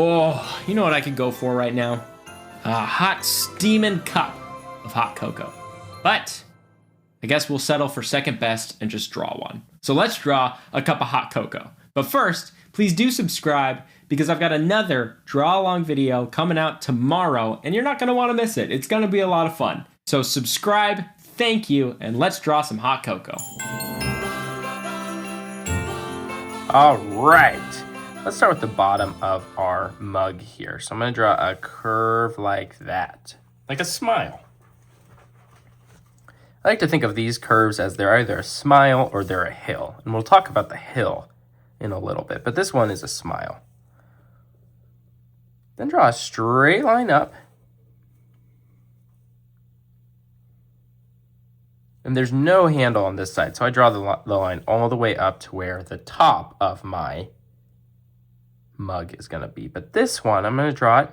Oh, you know what I could go for right now? A hot steaming cup of hot cocoa. But I guess we'll settle for second best and just draw one. So let's draw a cup of hot cocoa. But first, please do subscribe because I've got another draw along video coming out tomorrow and you're not going to want to miss it. It's going to be a lot of fun. So subscribe, thank you, and let's draw some hot cocoa. All right. Let's start with the bottom of our mug here. So I'm going to draw a curve like that, like a smile. I like to think of these curves as they're either a smile or they're a hill. And we'll talk about the hill in a little bit, but this one is a smile. Then draw a straight line up. And there's no handle on this side, so I draw the line all the way up to where the top of my mug is going to be. But this one, I'm going to draw it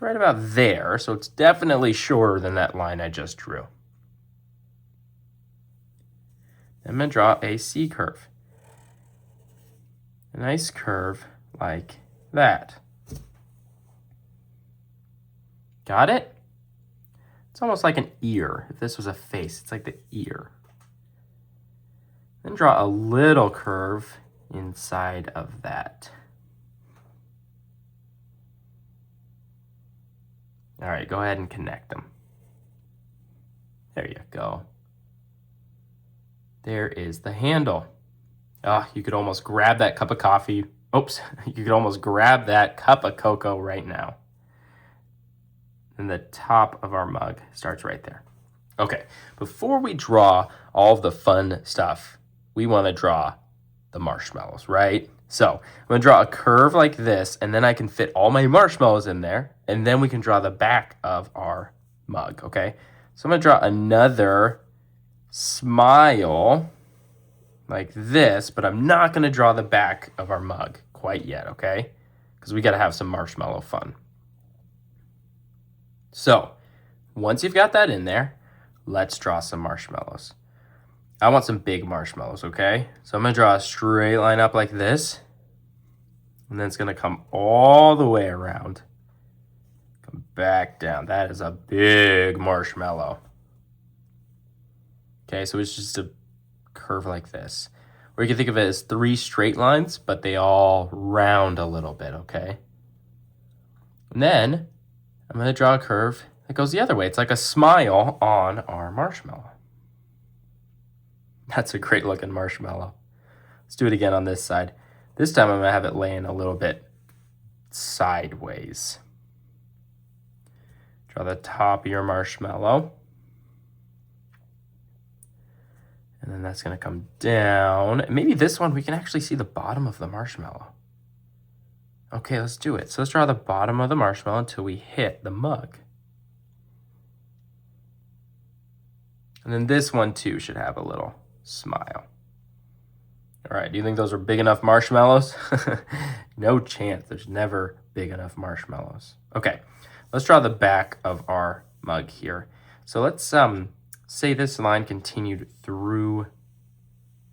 right about there, so it's definitely shorter than that line I just drew. I'm going to draw a C curve. A nice curve like that. Got it? It's almost like an ear. If this was a face, it's like the ear. Then draw a little curve inside of that. All right, go ahead and connect them. There you go. There is the handle. Oh, you could almost grab that cup of coffee. Oops, you could almost grab that cup of cocoa right now. And the top of our mug starts right there. Okay, before we draw all of the fun stuff, we want to draw the marshmallows, right? So I'm going to draw a curve like this, and then I can fit all my marshmallows in there, and then we can draw the back of our mug, okay? So I'm going to draw another smile like this, but I'm not going to draw the back of our mug quite yet, okay? Because we got to have some marshmallow fun. So once you've got that in there, let's draw some marshmallows. I want some big marshmallows, okay? So I'm going to draw a straight line up like this. And then it's going to come all the way around. Come back down. That is a big marshmallow. Okay, so it's just a curve like this. Or you can think of it as 3 straight lines, but they all round a little bit, okay? And then I'm going to draw a curve that goes the other way. It's like a smile on our marshmallow. That's a great looking marshmallow. Let's do it again on this side. This time I'm going to have it laying a little bit sideways. Draw the top of your marshmallow. And then that's going to come down. Maybe this one we can actually see the bottom of the marshmallow. Okay, let's do it. So let's draw the bottom of the marshmallow until we hit the mug. And then this one too should have a little smile. All right, do you think those are big enough marshmallows? No chance. There's never big enough marshmallows. Okay, let's draw the back of our mug here. So let's say this line continued through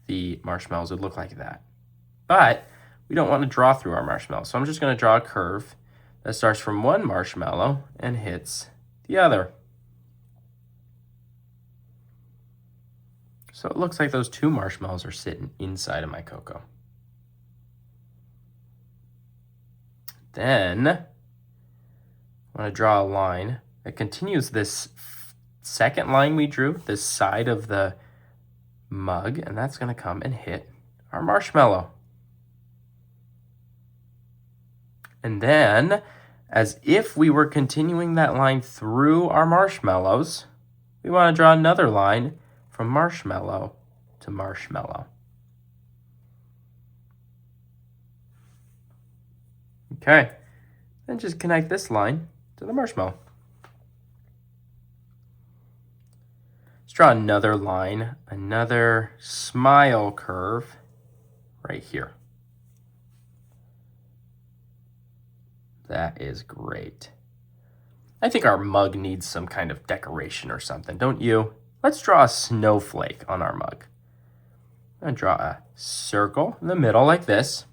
the marshmallows. It would look like that. But we don't want to draw through our marshmallows. So I'm just going to draw a curve that starts from one marshmallow and hits the other. So it looks like those 2 marshmallows are sitting inside of my cocoa. Then I want to draw a line that continues this second line we drew, this side of the mug, and that's going to come and hit our marshmallow. And then, as if we were continuing that line through our marshmallows, we want to draw another line from marshmallow to marshmallow. Okay, then just connect this line to the marshmallow. Let's draw another line, another smile curve right here. That is great. I think our mug needs some kind of decoration or something, don't you? Let's draw a snowflake on our mug. I'm going to draw a circle in the middle like this.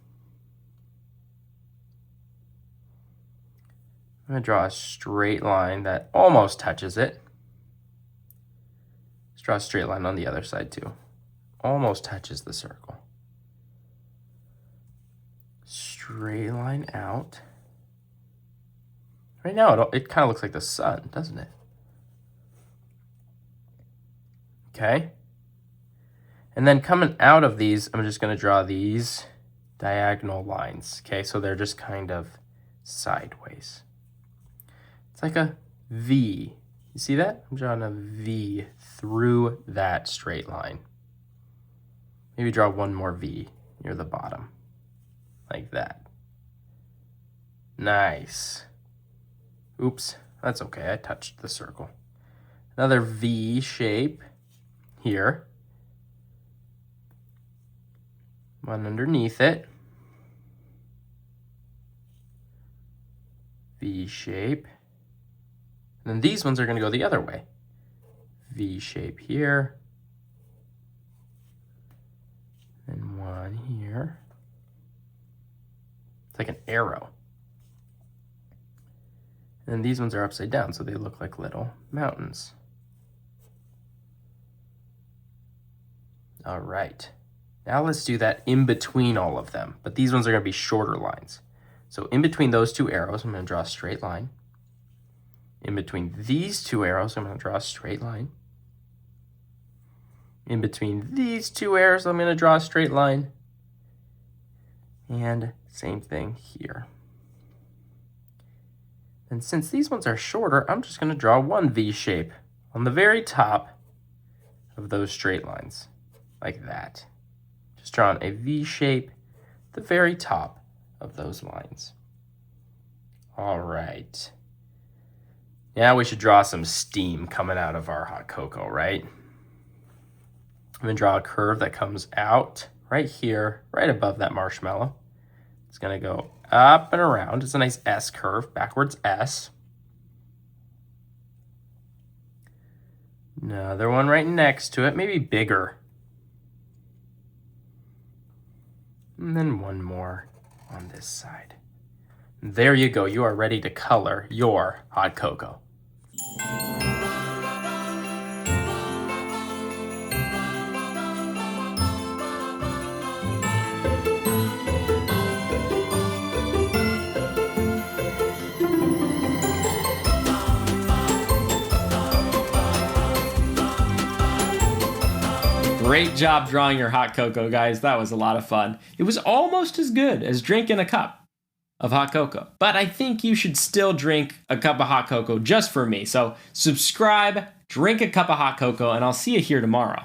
I'm going to draw a straight line that almost touches it. Let's draw a straight line on the other side too. Almost touches the circle. Straight line out. Right now it kind of looks like the sun, doesn't it? Okay. And then coming out of these, I'm just going to draw these diagonal lines. Okay, so they're just kind of sideways. It's like a V. You see that? I'm drawing a V through that straight line. Maybe draw one more V near the bottom, like that. Nice. Oops, that's okay, I touched the circle. Another V shape here. One underneath it. V shape. And then these ones are going to go the other way. V shape here. And one here. It's like an arrow. And then these ones are upside down, so they look like little mountains. All right. Now let's do that in between all of them, but these ones are going to be shorter lines. So in between those two arrows, I'm going to draw a straight line. In between these two arrows, I'm going to draw a straight line. In between these two arrows, I'm going to draw a straight line. And same thing here. And since these ones are shorter, I'm just going to draw one V shape on the very top of those straight lines, like that. Just drawing a V shape at the very top of those lines. All right. Now we should draw some steam coming out of our hot cocoa, right? I'm going to draw a curve that comes out right here, right above that marshmallow. It's going to go up and around. It's a nice S curve, backwards S. Another one right next to it, maybe bigger. And then one more on this side. There you go. You are ready to color your hot cocoa. Great job drawing your hot cocoa, guys. That was a lot of fun. It was almost as good as drinking a cup of hot cocoa, but I think you should still drink a cup of hot cocoa just for me. So subscribe, drink a cup of hot cocoa, and I'll see you here tomorrow.